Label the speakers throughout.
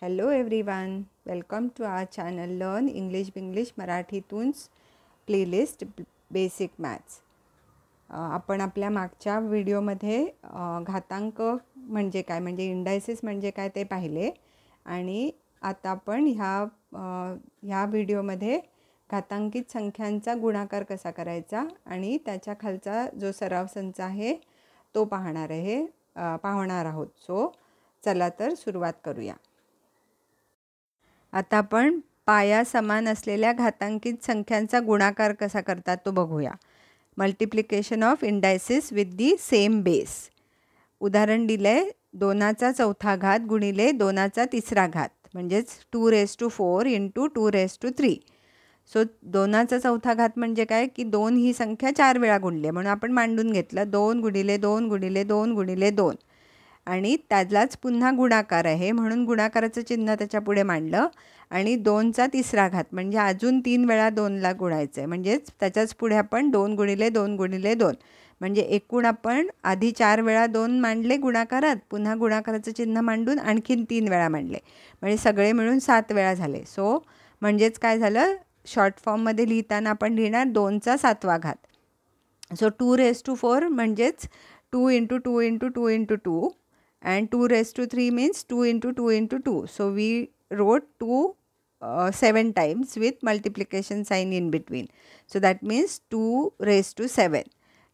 Speaker 1: Hello everyone, welcome to our channel learn English मराठीतूनच playlist basic maths. आपण आपल्या मागच्या व्हिडिओमध्ये घातांक म्हणजे काय, म्हणजे इंडायसिस म्हणजे काय ते पाहिले. आणि आता आपण ह्या व्हिडिओमध्ये घातांकित संख्यांचा गुणाकार कसा करायचा आणि त्याच्या खालचा जो सराव संच आहे तो पाहणार आहोत. सो चला तर सुरुवात करूया. आता आपण पाया समान असलेल्या घातांकित संख्यांचा गुणाकार कसा करतात तो बघूया. Multiplication of indices with the same base. उदाहरण दिले 2चा चौथा घात गुणिले 2चा तिसरा घात म्हणजेच 2⁴ इंटू 2⁵. सो 2चा चौथा घात म्हणजे काय की 2 ही संख्या 4 वेळा गुणली म्हणून आपण मांडून घेतलं 2 गुणिले 2 गुणिले 2 गुणिले 2 आणि त्यालाच पुन्हा गुणाकार आहे म्हणून गुणाकाराचं चिन्ह त्याच्या पुढे मांडलं. आणि 2चा तिसरा घात म्हणजे अजून 3 वेळा 2ला गुणायचं आहे म्हणजेच त्याच्याच पुढे आपण 2 गुणिले 2 गुणिले 2 म्हणजे एकूण आपण आधी 4 वेळा 2 मांडले गुणाकारात, पुन्हा गुणाकाराचं चिन्ह मांडून आणखीन 3 वेळा मांडले म्हणजे सगळे मिळून 7 वेळा झाले. सो म्हणजेच काय झालं, शॉर्ट फॉर्ममध्ये लिहिताना आपण लिहिणार 2चा 7वा घात. सो 2⁴ म्हणजेच 2 into 2 into 2 into 2 and 2⁵ means 2 into 2 into 2. So we wrote 2 7 times with multiplication sign in between. So that means 2⁻⁷.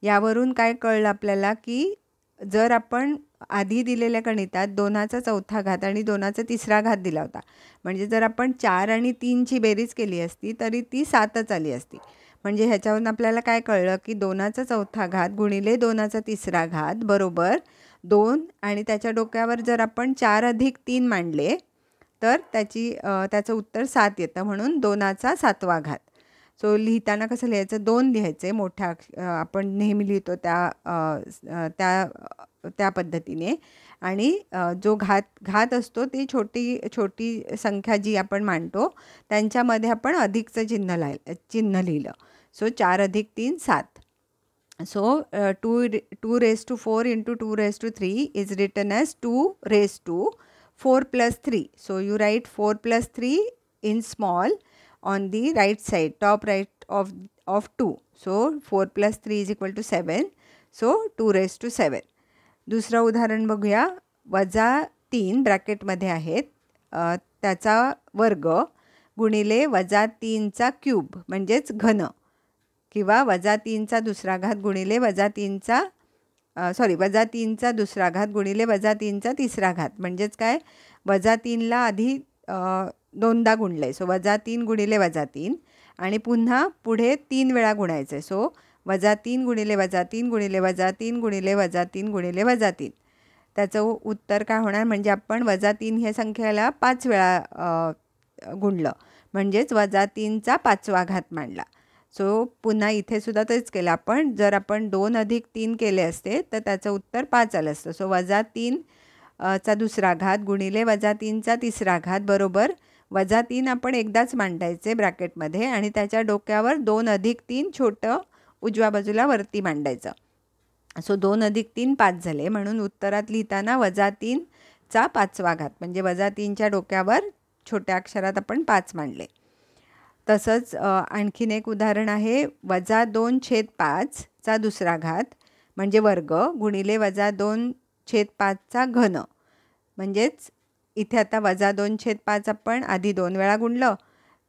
Speaker 1: यावरून काय कळलं आपल्याला की जर आपण आधी दिलेल्या गणितात 2चा चौथा घात आणि 2चा तिसरा घात दिला होता म्हणजे जर आपण 4 आणि 3ची बेरीज केली असती तरी ती 7च आली असती. म्हणजे ह्याच्यावरून आपल्याला काय कळलं की 2चा चौथा घात गुणिले 2चा तिसरा घात बरोबर 2 आणि त्याच्या डोक्यावर जर आपण 4 अधिक 3 मांडले तर त्याचं उत्तर 7 येतं म्हणून 2चा 7वा घात. सो लिहिताना कसं लिहायचं, 2 लिहायचे मोठ्या आपण नेहमी लिहितो त्या पद्धतीने. आणि जो घात असतो ती छोटी संख्या जी आपण मांडतो त्यांच्यामध्ये आपण अधिकचं चिन्ह लिहिलं. सो 4 अधिक 3 7. So 2⁴ into 2⁻³ is written as 2⁴ plus 3. So you write 4 plus 3 in small on the right side, top right of 2. So 4 plus 3 is equal to 7. So 2⁻⁷. दुसरं उदाहरण बघूया. -3 ब्रॅकेटमध्ये आहेत त्याचा वर्ग गुणिले -3चा क्यूब म्हणजेच घन किंवा -3चा दुसरा घात गुणिले -3चा दुसरा घात गुणिले -3चा तिसरा घात म्हणजेच काय, -3ला आधी 2दा गुणलं आहे. सो -3 गुणिले -3 आणि पुन्हा पुढे 3 वेळा गुणायचं आहे. सो -3 गुणिले -3 गुणिले -3 गुणिले -3 गुणिले -3. त्याचं उत्तर काय होणार म्हणजे आपण -3 ह्या संख्येला 5 वेळा गुणलं म्हणजेच -3चा 5वा घात मांडला. सो पुन्हा इथे सुद्धा तेच केलं आपण. जर आपण 2 अधिक 3 केले असते तर त्याचं उत्तर 5 आलं असतं. सो -3चा दुसरा घात गुणिले -3चा तिसरा घात बरोबर 3 आपण एकदाच मांडायचे ब्रॅकेटमध्ये आणि त्याच्या डोक्यावर 2 अधिक 3 छोटं उजव्या बाजूला वरती मांडायचं. सो 2 अधिक 3 5 झाले म्हणून उत्तरात लिहिताना -3चा 5वा घात म्हणजे -3च्या डोक्यावर छोट्या अक्षरात आपण 5 मांडले. तसंच आणखीन एक उदाहरण आहे. -2/5चा दुसरा घात म्हणजे वर्ग गुणिले -2/5चा घन म्हणजेच इथे आता -2/5 आपण आधी 2 वेळा गुणलं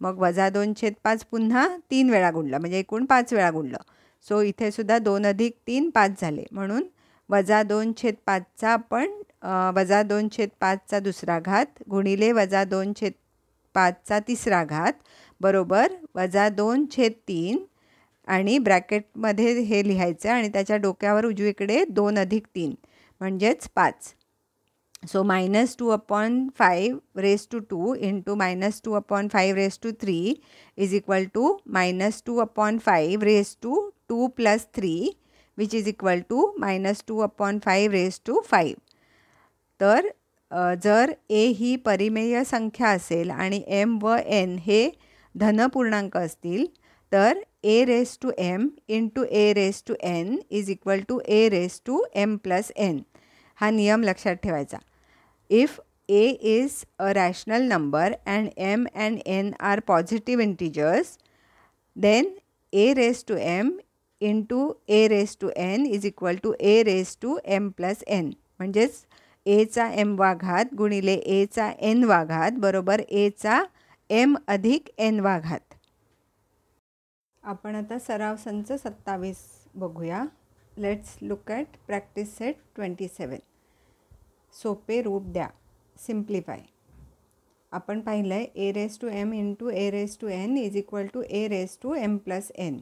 Speaker 1: मग -2/5 पुन्हा 3 वेळा गुणलं म्हणजे एकूण 5 वेळा गुणलं. सो इथे सुद्धा 2 अधिक 3 5 झाले म्हणून -2/5चा आपण -2/5चा दुसरा घात गुणिले -2/5चा तिसरा घात बरोबर -2/3 आणि ब्रॅकेटमध्ये हे लिहायचं आणि त्याच्या डोक्यावर उजवीकडे 2 अधिक 3 म्हणजेच 5. So -2/5⁵2 into -2/5⁵3 is equal to -2/5⁵2 plus 3 which is equal to -2/5⁵5. तर जर a ही परिमेय संख्या असेल आणि m व n हे धनपूर्णांक असतील तर a⁻m into a⁻n is equal to a⁻m+n हा नियम लक्षात ठेवायचा. If a is a rational number and m and n are positive integers, then a raised to m into a raised to n is equal to a raised to m plus n. म्हणजेच a चा m वा घात गुणिले a चा n वा घात बरोबर a चा m अधिक n वा घात. आपण आता सराव संच 27 बघूया. Let's look at practice set 27. सोपे रूप द्या, सिम्प्लिफाय. आपण पाहिलं आहे a raise to m into a raise to n is equal to a raise to m plus n.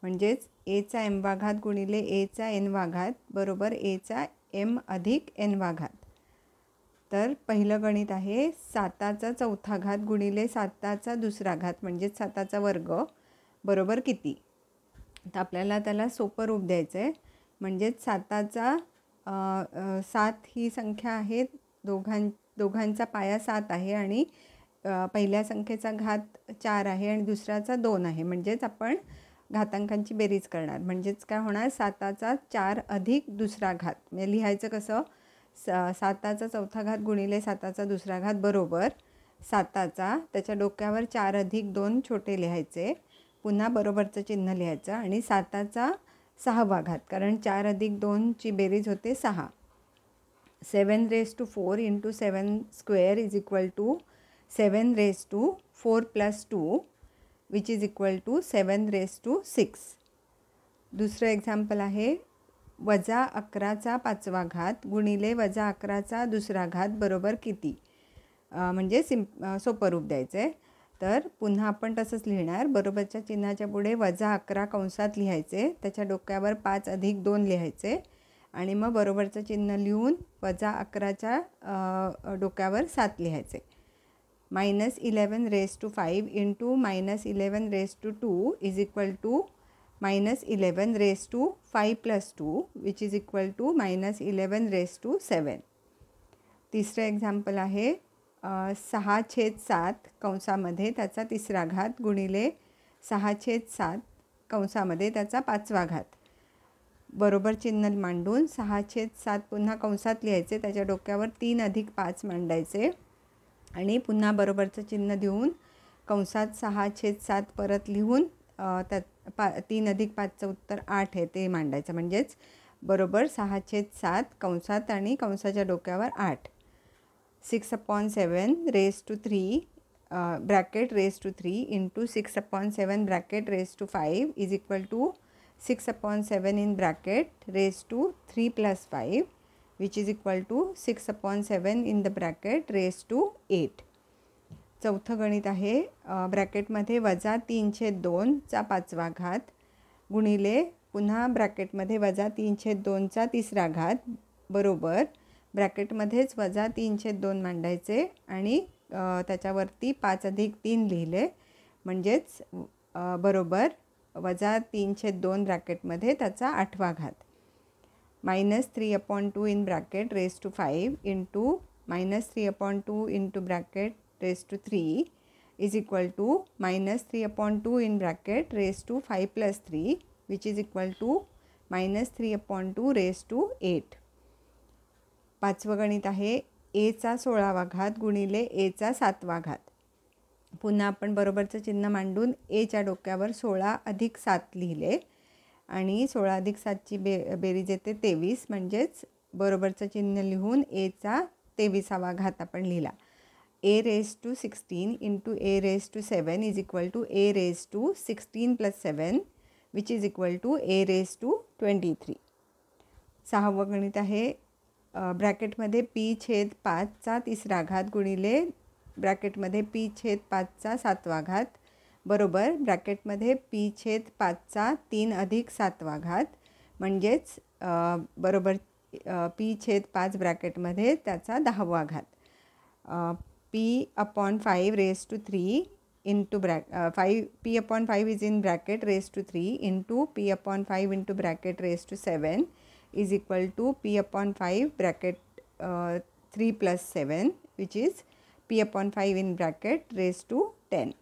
Speaker 1: म्हणजेच एचा एम वा घात गुणिले एचा एन वा घात बरोबर एचा एम अधिक एन वा घात. तर पहिलं गणित आहे 7चा चौथा घात गुणिले 7चा दुसरा घात म्हणजेच 7चा वर्ग बरोबर किती. तर आपल्याला त्याला सोपं रूप द्यायचं आहे. म्हणजेच 7चा 7 ही संख्या आहे, दोघांचा पाया 7 आहे आणि पहिल्या संख्येचा घात 4 आहे आणि दुसऱ्याचा 2 आहे. म्हणजेच आपण घातांकांची बेरीज करणार. म्हणजेच काय होणार 7चा 4 अधिक दुसरा घात. म्हणजे लिहायचं कसं 7चा चौथा घात गुणिले 7चा दुसरा घात बरोबर 7चा त्याच्या डोक्यावर 4 अधिक 2 छोटे लिहायचे, पुन्हा बरोबरचं चिन्ह लिहायचं आणि 7चा 6वा घात कारण 4 अधिक 2ची बेरीज होते 6. 7 raised to 4 into 7 square is equal to 7 raised to 4 plus 2 which is equal to 7 raised to 6. दुसरं एक्झाम्पल आहे -11चा 5वा घात गुणिले -11चा दुसरा घात बरोबर किती. म्हणजे सोपं रूप द्यायचं आहे. तर पुन्हा आपण तसंच लिहिणार. बरोबरच्या चिन्हाच्या पुढे -11 कंसात लिहायचे, त्याच्या डोक्यावर 5 अधिक 2 लिहायचे आणि मग बरोबरचं चिन्ह लिहून -11च्या डोक्यावर 7 लिहायचे. -11 raised to 5 into -11 raised to 2 is equal to -11 raised to 5 plus 2 which is equal to -11 raised to 7. तिसरं एक्झाम्पल आहे 6/7 कंसामध्ये त्याचा तिसरा घात गुणिले 6/7 कंसामध्ये त्याचा 5वा घात. बरोबर चिन्ह मांडून 6/7 पुन्हा कंसात लिहायचे, त्याच्या डोक्यावर 3 अधिक 5 मांडायचे आणि पुन्हा बरोबरचं चिन्ह देऊन कंसात 6/7 परत लिहून त्यात 3 अधिक 5चं उत्तर 8 आहे ते मांडायचं. म्हणजेच बरोबर 6/7 कंसात आणि कंसाच्या डोक्यावर 8. 6/7 raised to 3 bracket raised to 3 into 6/7 bracket raised to 5 is equal to 6/7 in bracket raised to 3 plus 5 which is equal to 6/7 in the bracket raised to 8. चौथं गणित आहे ब्रॅकेटमध्ये -3/2चा 5वा घात गुणिले पुन्हा ब्रॅकेटमध्ये -3/2चा तिसरा घात बरोबर ब्रॅकेटमध्येच -3/2 मांडायचे आणि त्याच्यावरती 5 अधिक 3 लिहिले. म्हणजेच बरोबर -3/2 ब्रॅकेटमध्ये त्याचा 8वा घात. -3/2 in bracket raised to 5 into -3/2 into bracket raised to 3 is equal to -3/2 in bracket raised to 5 plus 3 which is equal to -3/2 raised to 8. पाचवं गणित आहे एचा 16वा घात गुणिले एचा 7वा घात. पुन्हा आपण बरोबरचं चिन्ह मांडून एच्या डोक्यावर 16 अधिक 7 लिहिले आणि 16 अधिक 7ची बेरीज येते 23. म्हणजेच बरोबरचं चिन्ह लिहून एचा 23वा घात आपण लिहिला. a raised to 16 into a raised to 7 is equal to a raised to 16 plus 7 which is equal to a raised to 23. सहावं गणित आहे ब्रॅकेटमध्ये p/5चा तिसरा घात गुणिले ब्रॅकेटमध्ये p/5चा 7वा घात बरोबर ब्रॅकेटमध्ये p/5चा 3 अधिक 7वा घात. म्हणजेच बरोबर p/5 ब्रॅकेटमध्ये त्याचा 10वा घात. p/5 raised to 3 into p/5 is in bracket raised to 3 into p/5 into bracket raised to 7 is equal to p/5 bracket 3 plus 7 which is p/5 in bracket raised to 10.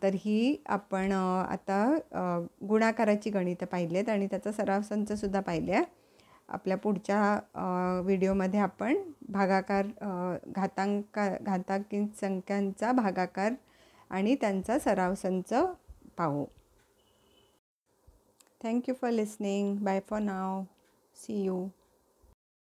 Speaker 1: तर ही आपण आता गुणाकाराची गणितं पाहिलेत आणि त्याचा सराव संचसुद्धा पाहिल्या. आपल्या पुढच्या व्हिडिओमध्ये आपण घातांकित संख्यांचा भागाकार आणि त्यांचा सराव संच पाहू. Thank you for listening. Bye for now. See you.